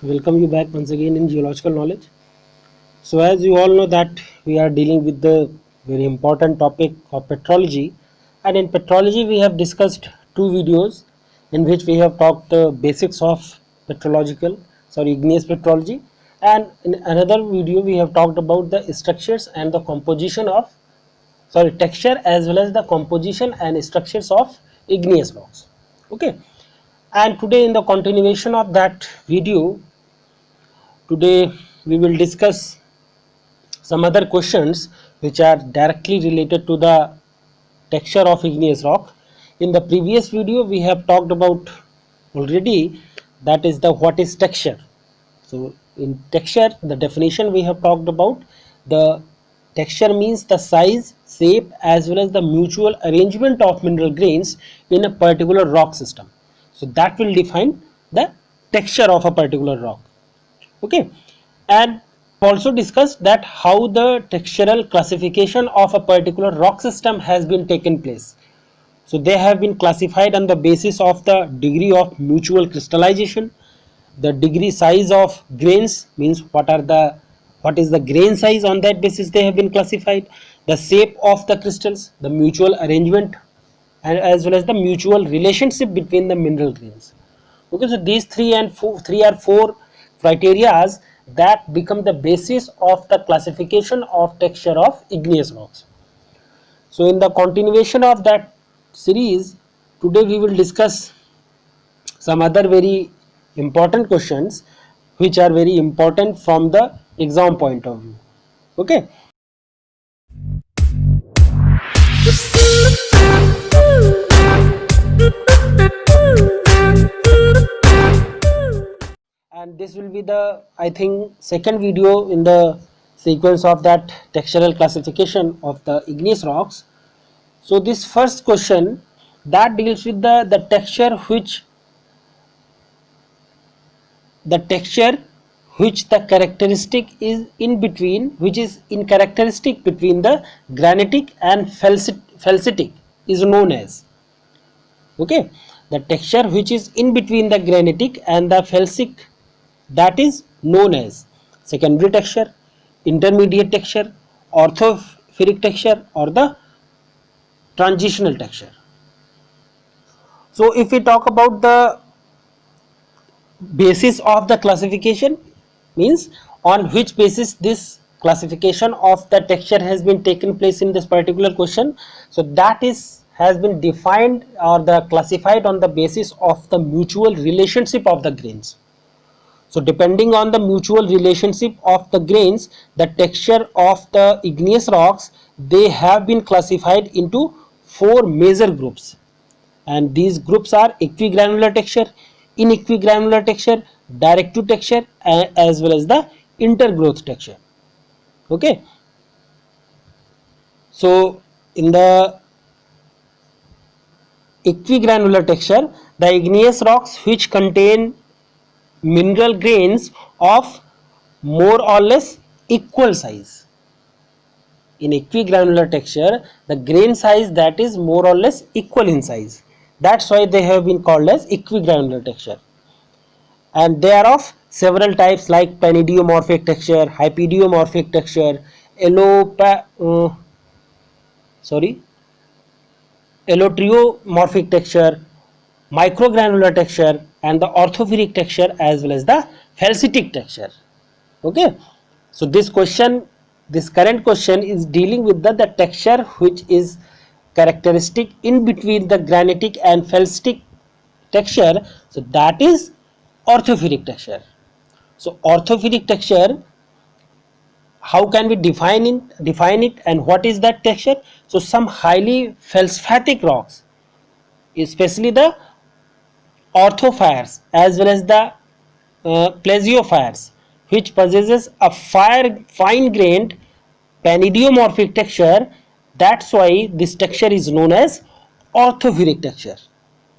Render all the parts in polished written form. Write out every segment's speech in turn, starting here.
welcome you back once again in geological knowledge. So as you all know that we are dealing with the very important topic of petrology, and in petrology we have discussed two videos in which we have talked the basics of igneous petrology, and in another video we have talked about the structures and the composition of texture as well as the composition and structures of igneous rocks. Okay, and today in the continuation of that video, today we will discuss some other questions which are directly related to the texture of igneous rock. In the previous video we have talked about already, that is the what is texture. So in texture, the definition we have talked about, the texture means the size, shape as well as the mutual arrangement of mineral grains in a particular rock system. So that will define the texture of a particular rock. Okay, and also discussed that how the textural classification of a particular rock system has been taken place. So they have been classified on the basis of the degree of mutual crystallization, the degree size of grains, means what is the grain size, on that basis they have been classified, the shape of the crystals, the mutual arrangement, and as well as the mutual relationship between the mineral grains. Okay, so these three are four criterias that become the basis of the classification of texture of igneous rocks. So in the continuation of that series, today we will discuss some other very important questions which are very important from the exam point of view. Okay, and this will be the, I think, second video in the sequence of that textural classification of the igneous rocks. So this first question that deals with the texture which the characteristic is in between, which is in characteristic between the granitic and felsitic is known as. Okay, the texture which is in between the granitic and the felsic, that is known as secondary texture, intermediate texture, orthorhombic texture, or the transitional texture. So if we talk about the basis of the classification, means on which basis this classification of the texture has been taken place in this particular question, so that is has been defined or the classified on the basis of the mutual relationship of the grains. So depending on the mutual relationship of the grains, the texture of the igneous rocks, they have been classified into four major groups, and these groups are equigranular texture, inequigranular texture, direct to texture, as well as the intergrowth texture. Okay, so in the equigranular texture, the igneous rocks which contain mineral grains of more or less equal size. In equigranular texture, the grain size that is more or less equal in size, that's why they have been called as equigranular texture. And they are of several types like panidiomorphic texture, hypidiomorphic texture, allotriomorphic texture, microgranular texture, and the orthorhombic texture, as well as the felsitic texture. Okay, so this current question is dealing with the texture which is characteristic in between the granitic and felsitic texture, so that is orthorhombic texture. So orthorhombic texture, how can we define it and what is that texture? So some highly felsphatic rocks, especially the orthophyres as well as the plesiophyres, which possesses a fine grained panidiomorphic texture, that's why this texture is known as orthorhombic texture.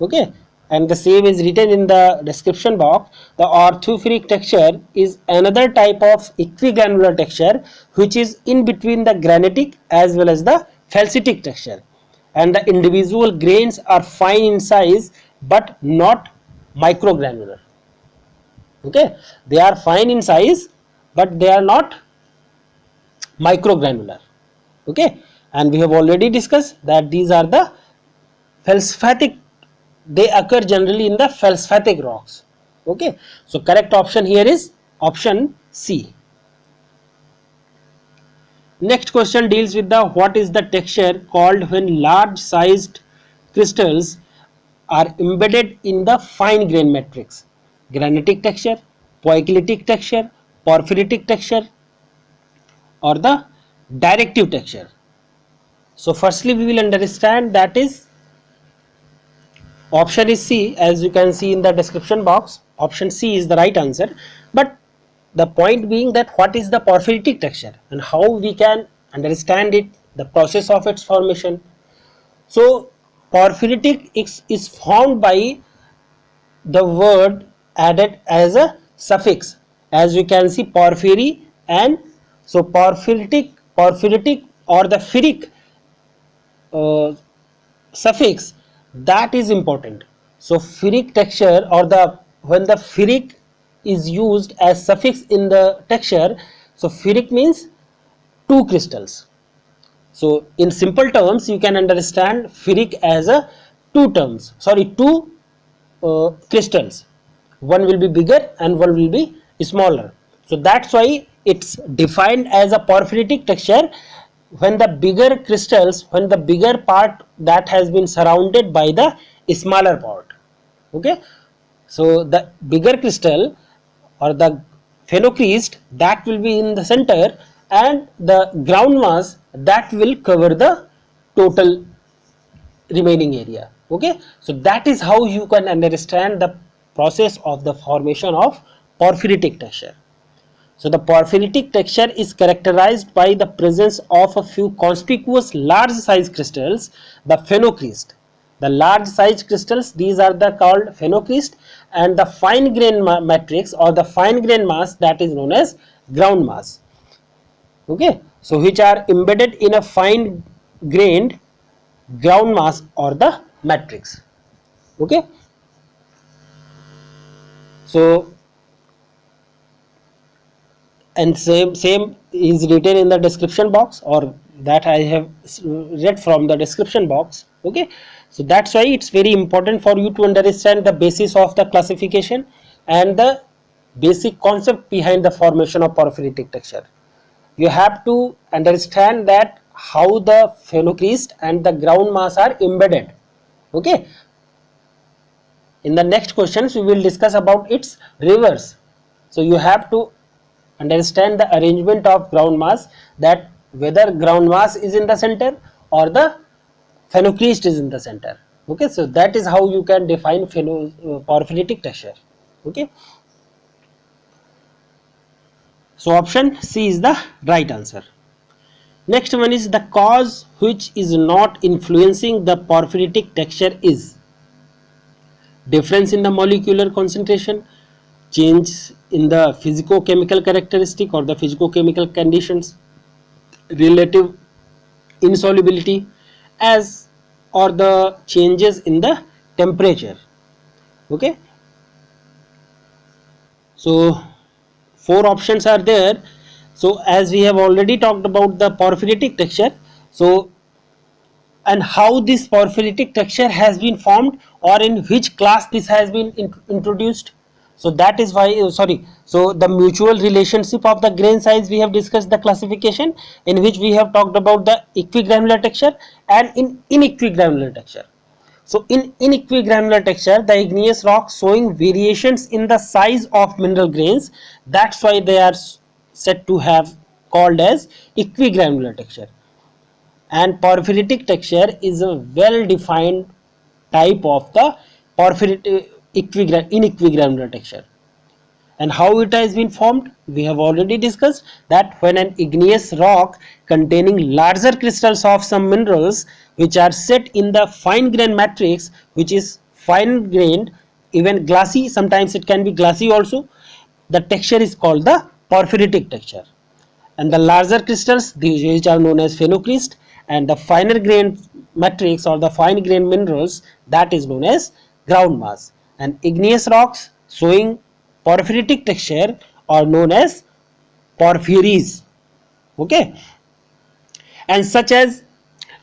Okay, and the same is written in the description box. The orthorhombic texture is another type of equigranular texture which is in between the granitic as well as the felsitic texture, and the individual grains are fine in size but not microgranular. Okay, they are fine in size, but they are not microgranular. Okay, and we have already discussed that these are the feldspathic, they occur generally in the feldspathic rocks. Okay, so correct option here is option C. Next question deals with the what is the texture called when large sized crystals are embedded in the fine grain matrix. Granitic texture, poikilotic texture, porphyritic texture, or the directive texture. So firstly we will understand that is option is C, as you can see in the description box. Option C is the right answer. But the point being that what is the porphyritic texture and how we can understand it, the process of its formation. So porphyritic is formed by the word added as a suffix, as you can see porphyry, and so porphyritic or the ferric suffix, that is important. So ferric texture, or the when the ferric is used as suffix in the texture, so ferric means two crystals. So in simple terms you can understand ferric as a two crystals. One will be bigger and one will be smaller. So that's why it's defined as a porphyritic texture when the bigger crystals, when the bigger part that has been surrounded by the smaller part. Okay, so the bigger crystal or the phenocryst, that will be in the center, and the ground mass that will cover the total remaining area. Okay, so that is how you can understand the process of the formation of porphyritic texture. So the porphyritic texture is characterized by the presence of a few conspicuous large size crystals, the phenocryst. The large size crystals, these are the called phenocryst, and the fine grain matrix or the fine grain mass, that is known as ground mass. Okay, so which are embedded in a fine grained ground mass or the matrix. Okay, so and same is written in the description box, or that I have read from the description box. Okay, so that's why it's very important for you to understand the basis of the classification and the basic concept behind the formation of porphyritic texture. You have to understand that how the phenocryst and the ground mass are embedded. Okay, in the next questions we will discuss about its reverse. So you have to understand the arrangement of ground mass, that whether ground mass is in the center or the phenocryst is in the center. Okay, so that is how you can define porphyritic texture. Okay, so option C is the right answer. Next one is the cause which is not influencing the porphyritic texture is difference in the molecular concentration, change in the physicochemical characteristic or the physicochemical conditions, relative insolubility, as or the changes in the temperature. Okay, so four options are there. So as we have already talked about the porphyritic texture, so and how this porphyritic texture has been formed, or in which class this has been introduced. So that is why so the mutual relationship of the grain size, we have discussed the classification, in which we have talked about the equigranular texture and in inequigranular texture. So in inequigranular texture, the igneous rock showing variations in the size of mineral grains, that's why they are said to have called as equigranular texture. And porphyritic texture is a well defined type of the inequigranular texture. And how it has been formed, we have already discussed that when an igneous rock containing larger crystals of some minerals which are set in the fine grain matrix, which is fine grained, even glassy, sometimes it can be glassy also, the texture is called the porphyritic texture. And the larger crystals, these which are known as phenocryst, and the finer grain matrix or the fine grain minerals, that is known as ground mass. And igneous rocks showing porphyritic texture are known as porphyries. Okay, and such as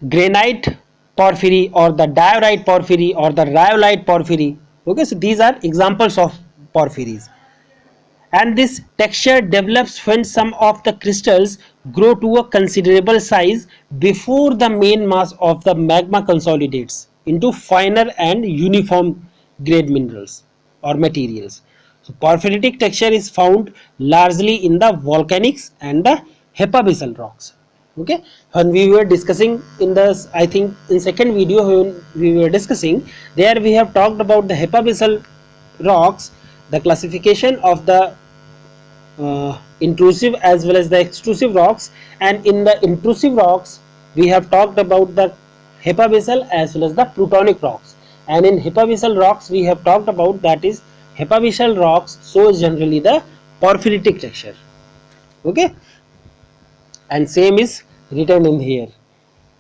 granite porphyry or the diorite porphyry or the rhyolite porphyry. Okay, so these are examples of porphyries, and this texture develops when some of the crystals grow to a considerable size before the main mass of the magma consolidates into finer and uniform grade minerals or materials. So porphyritic texture is found largely in the volcanics and the hypabyssal rocks. Okay, when we were discussing in the, I think in second video when we were discussing, there we have talked about the hypabyssal rocks, the classification of the intrusive as well as the extrusive rocks, and in the intrusive rocks we have talked about the hypabyssal as well as the plutonic rocks, and in hypabyssal rocks we have talked about that is hypabyssal rocks shows generally the porphyritic texture. Okay, and same is written in here.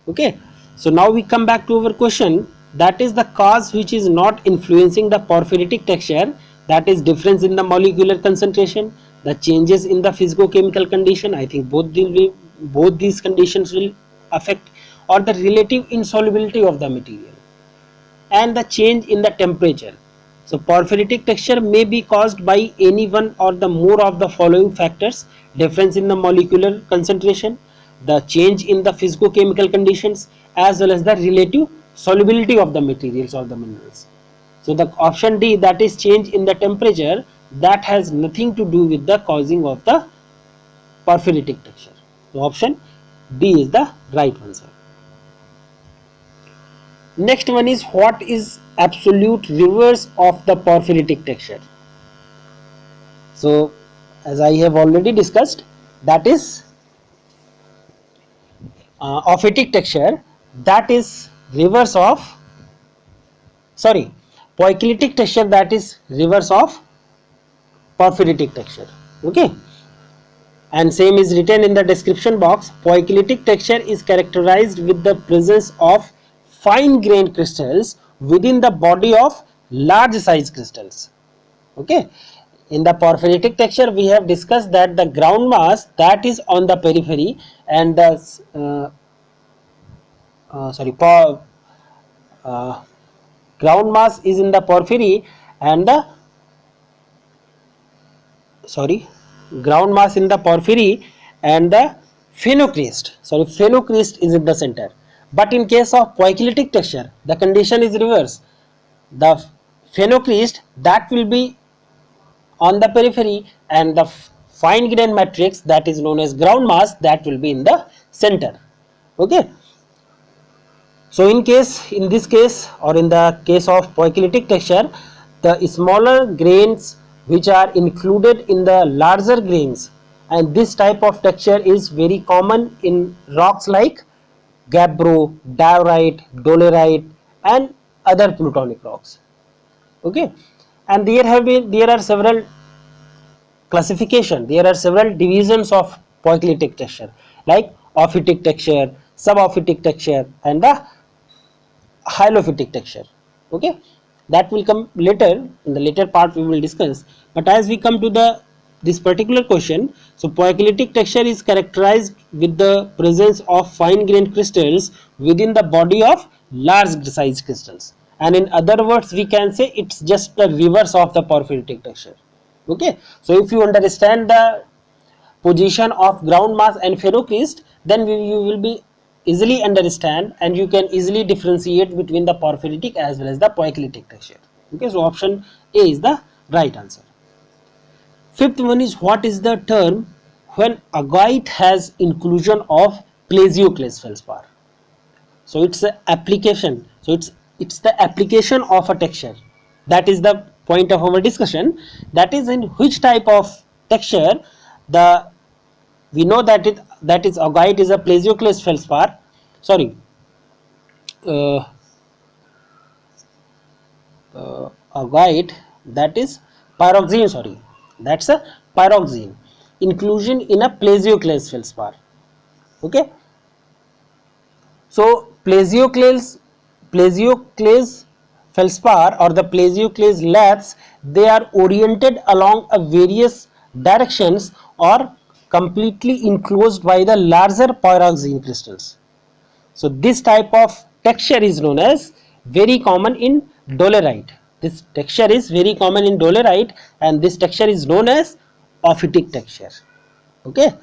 Okay, so now we come back to our question, that is the cause which is not influencing the porphyritic texture, that is difference in the molecular concentration, the changes in the physicochemical condition. I think both these conditions will affect, or the relative insolubility of the material, and the change in the temperature. So porphyritic texture may be caused by any one or the more of the following factors: difference in the molecular concentration, the change in the physicochemical conditions, as well as the relative solubility of the materials or the minerals. So the option D, that is change in the temperature, that has nothing to do with the causing of the porphyritic texture. So option D is the right answer. Next one is, what is absolute reverse of the porphyritic texture? So as I have already discussed, that is ophitic texture, that is reverse of, sorry, poikilotic texture, that is reverse of porphyritic texture. Okay, and same is written in the description box. Poikilotic texture is characterized with the presence of fine grained crystals within the body of large size crystals. Okay, in the porphyritic texture we have discussed that the ground mass, that is on the periphery, and the ground mass is in the porphyry, and the ground mass in the porphyry, and the phenocryst is in the center. But in case of poikilotic texture, the condition is reverse. The phenocryst, that will be on the periphery, and the fine grained matrix, that is known as ground mass, that will be in the center. Okay, so in this case, or in the case of poikilotic texture, the smaller grains which are included in the larger grains, and this type of texture is very common in rocks like gabbro, diorite, dolerite, and other plutonic rocks. Okay, and there are several classification, there are several divisions of poikilotic texture, like ophitic texture, subophitic texture, and the hyalophytic texture. Okay, that will come later, in the later part we will discuss. But as we come to this particular question, so poikilotic texture is characterized with the presence of fine grained crystals within the body of large size crystals, and in other words we can say it's just the reverse of the porphyritic texture. Okay, so if you understand the position of ground mass and phenocryst, then you will be easily understand, and you can easily differentiate between the porphyritic as well as the poikilotic texture. Okay, so option A is the right answer. Fifth one is, what is the term when augite has inclusion of plesioclase feldspar? So it's the application, so it's the application of a texture, that is the point of our discussion, that is in which type of texture the we know that is augite is a plesioclase feldspar, sorry, augite, that is pyroxene, sorry, that's a pyroxene inclusion in a plesioclase feldspar. Okay, so plesioclase feldspar or the plagioclase laths, they are oriented along a various directions or completely enclosed by the larger pyroxene crystals. So this type of texture is known as very common in dolerite. This texture is very common in dolerite, and this texture is known as ophitic texture. Okay.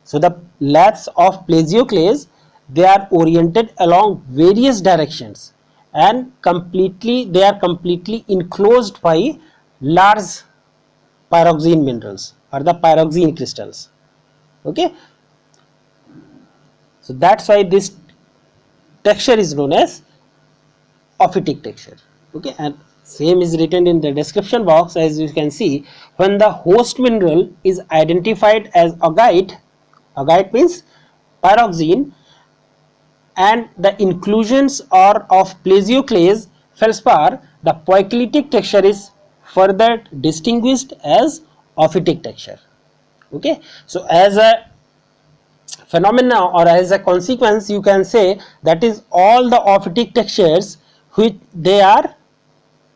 So the laths of plagioclase, they are oriented along various directions and they are completely enclosed by large pyroxene minerals or the pyroxene crystals. Okay. So that's why this texture is known as ophitic texture. Okay, and same is written in the description box. As you can see, when the host mineral is identified as augite means pyroxene, and the inclusions are of plagioclase feldspar, the poikilotic texture is further distinguished as ophitic texture. Okay, so as a phenomena or as a consequence, you can say that is all the ophitic textures which they are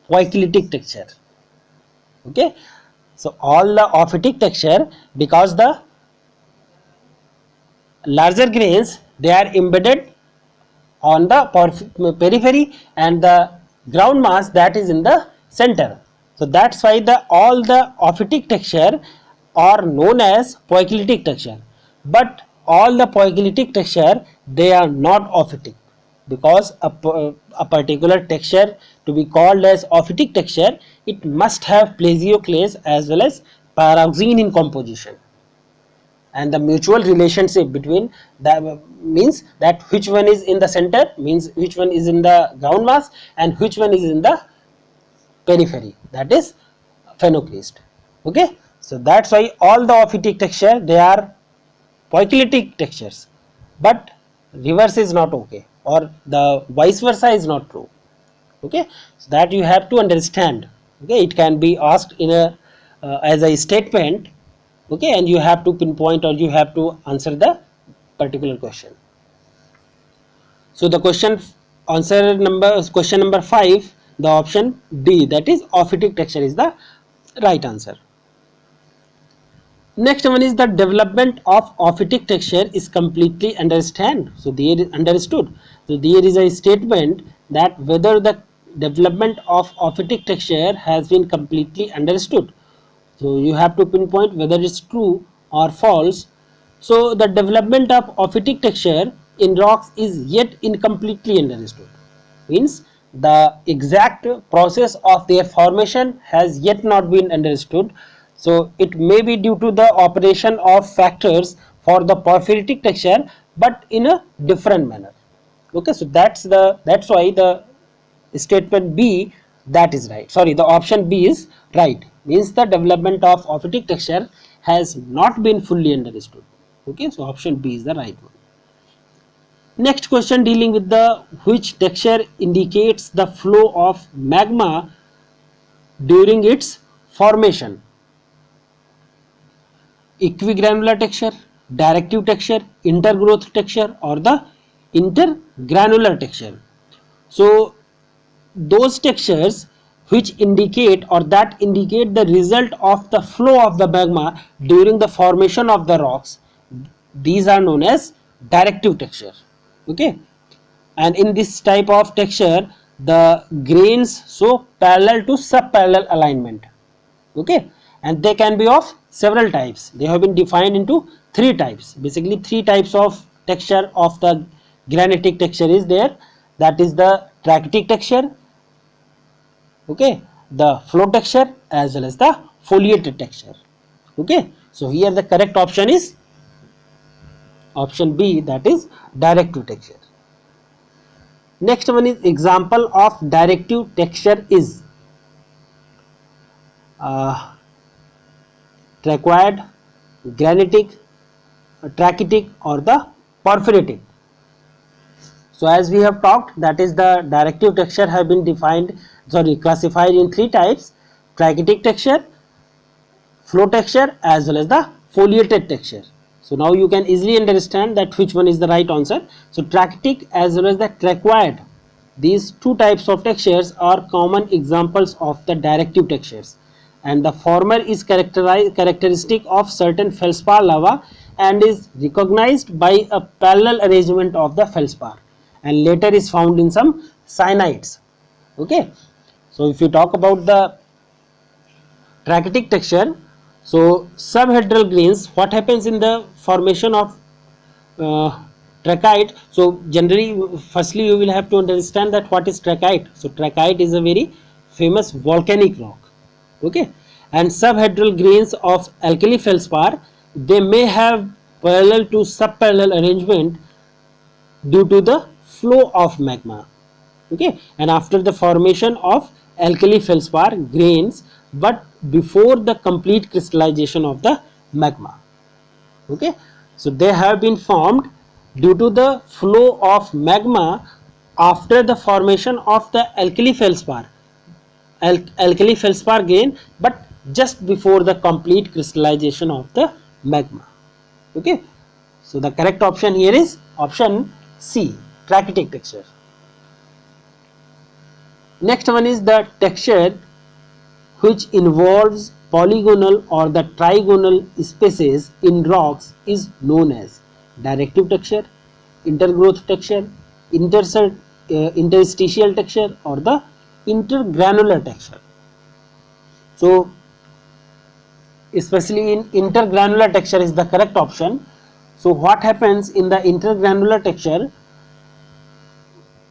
poikilotic texture. Okay, so all the ophitic texture, because the larger grains, they are embedded on the periphery and the ground mass that is in the center. So that's why all the ophitic texture are known as poikilotic texture, but all the poikilotic texture, they are not ophitic, because a particular texture to be called as ophitic texture, it must have plagioclase as well as pyroxene in composition, and the mutual relationship between that means that which one is in the center means which one is in the ground mass and which one is in the periphery, that is phenoclast. Okay, so that's why all the ophitic texture, they are poikilotic textures, but reverse is not okay, or the vice versa is not true. Okay, so that you have to understand. Okay, it can be asked in a as a statement. Okay, and you have to pinpoint or you have to answer the particular question. So the question number 5, the option D, that is ophitic texture, is the right answer. Next one is the development of ophitic texture is completely understood. So there is a statement that whether the development of ophitic texture has been completely understood. So you have to pinpoint whether it's true or false. So the development of ophitic texture in rocks is yet incompletely understood. Means the exact process of their formation has yet not been understood. So it may be due to the operation of factors for the porphyritic texture, but in a different manner. Okay, so that's why the statement B, that is right. Sorry, the option B is right. Means the development of ophitic texture has not been fully understood. Okay, so option B is the right one. Next question dealing with the which texture indicates the flow of magma during its formation. Equigranular texture, directive texture, intergrowth texture, or the intergranular texture. So those textures which indicate or that indicate the result of the flow of the magma during the formation of the rocks, these are known as directive texture. Okay, and in this type of texture, the grains show parallel to subparallel alignment. Okay, and they can be of several types. They have been defined into 3 types. Basically 3 types of texture of the granitic texture is there. That is the trachytic texture, okay, the flow texture, as well as the foliated texture. Okay, so here the correct option is option B, that is directive texture. Next one is example of directive texture is trachoid, granitic, trachytic, or the porphyritic. So as we have talked, that is the directive texture have been classified in 3 types: trachytic texture, flow texture, as well as the foliated texture. So now you can easily understand that which one is the right answer. So trachytic as well as the trachoid, These two types of textures are common examples of the directive textures, and the former is characteristic of certain feldspar lava and is recognized by a parallel arrangement of the feldspar, and later is found in some syenites. Okay, so if you talk about the trachytic texture, so subhedral grains, what happens in the formation of trachyte? So generally, firstly you will have to understand that what is trachyte. So trachyte is a very famous volcanic rock. Okay, and subhedral grains of alkali feldspar, they may have parallel to subparallel arrangement due to the flow of magma. Okay, and after the formation of alkali feldspar grains, but before the complete crystallization of the magma. Okay, so they have been formed due to the flow of magma after the formation of the alkali feldspar grain, but just before the complete crystallization of the magma. Okay, so the correct option here is option C, trachytic texture. Next one is the texture which involves polygonal or the trigonal spaces in rocks is known as directive texture, intergrowth texture, interstitial texture, or the intergranular texture. So especially in intergranular texture is the correct option. So what happens in the intergranular texture?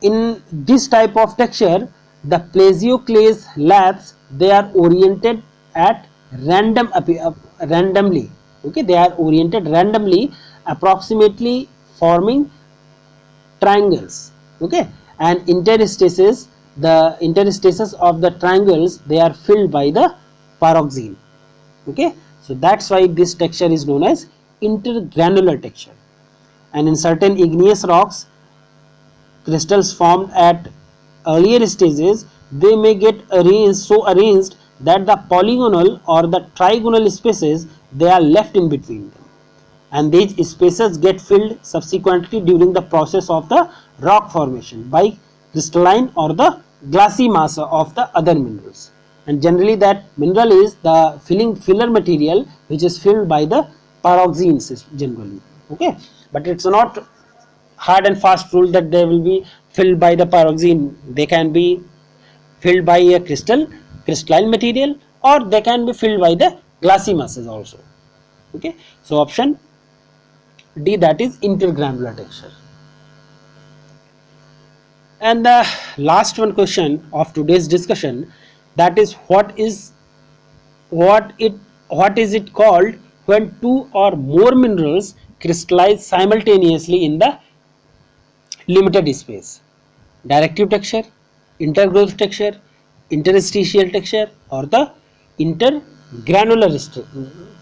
In this type of texture, the plagioclase laths, they are oriented at randomly. Okay, they are oriented randomly, approximately forming triangles. Okay, and interstices, the interstices of the triangles, they are filled by the pyroxene. Okay, so that's why this texture is known as intergranular texture. And in certain igneous rocks, crystals formed at earlier stages, they may get arranged that the polygonal or the trigonal spaces, they are left in between them, and these spaces get filled subsequently during the process of the rock formation by crystalline or the glassy mass of the other minerals. And generally that mineral is the filler material which is filled by the pyroxenes generally. Okay, but it's not hard and fast rule that they will be filled by the pyroxene. They can be filled by a crystalline material, or they can be filled by the glassy masses also. Okay, so option D, that is intergranular texture. And the last one question of today's discussion, that is what is it called when two or more minerals crystallize simultaneously in the limited space? Directive texture, intergrowth texture, interstitial texture, or the intergranular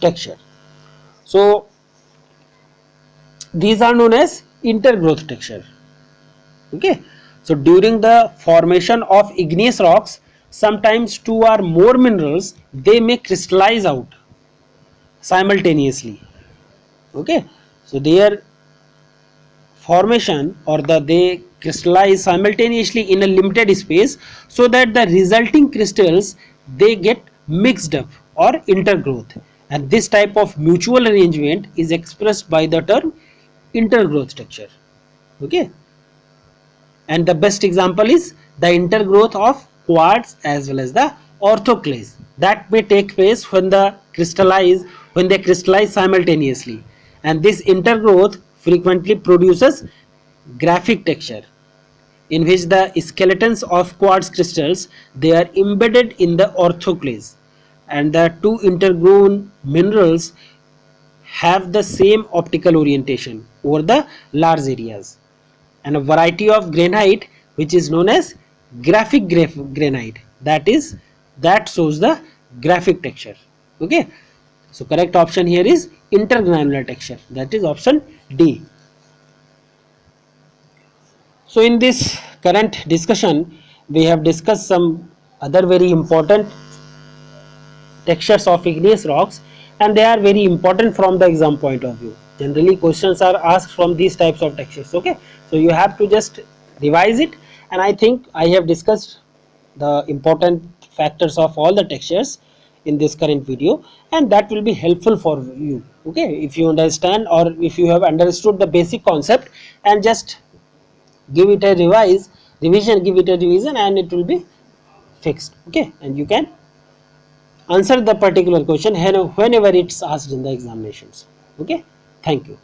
texture. So these are known as intergrowth texture. Okay, so during the formation of igneous rocks, sometimes two or more minerals, they may crystallize out simultaneously. Okay, so their formation or they crystallize simultaneously in a limited space, so that the resulting crystals, they get mixed up or intergrowth, and this type of mutual arrangement is expressed by the term intergrowth texture. Okay, and the best example is the intergrowth of quartz as well as the orthoclase, that may take place when they crystallize simultaneously, and this intergrowth frequently produces graphic texture, in which the skeletons of quartz crystals, they are embedded in the orthoclase, and the two intergrown minerals have the same optical orientation over the large areas. And a variety of granite which is known as graphic granite, that shows the graphic texture. Okay, so correct option here is intergranular texture, that is option D. So in this current discussion, we have discussed some other very important textures of igneous rocks, and they are very important from the exam point of view. Generally questions are asked from these types of textures. Okay, so you have to just revise it and I think I have discussed the important factors of all the textures in this current video, and that will be helpful for you. Okay, if you understand or if you have understood the basic concept, and just give it a revision, give it a revision, and it will be fixed. Okay, and you can answer the particular question whenever it's asked in the examinations. Okay, thank you.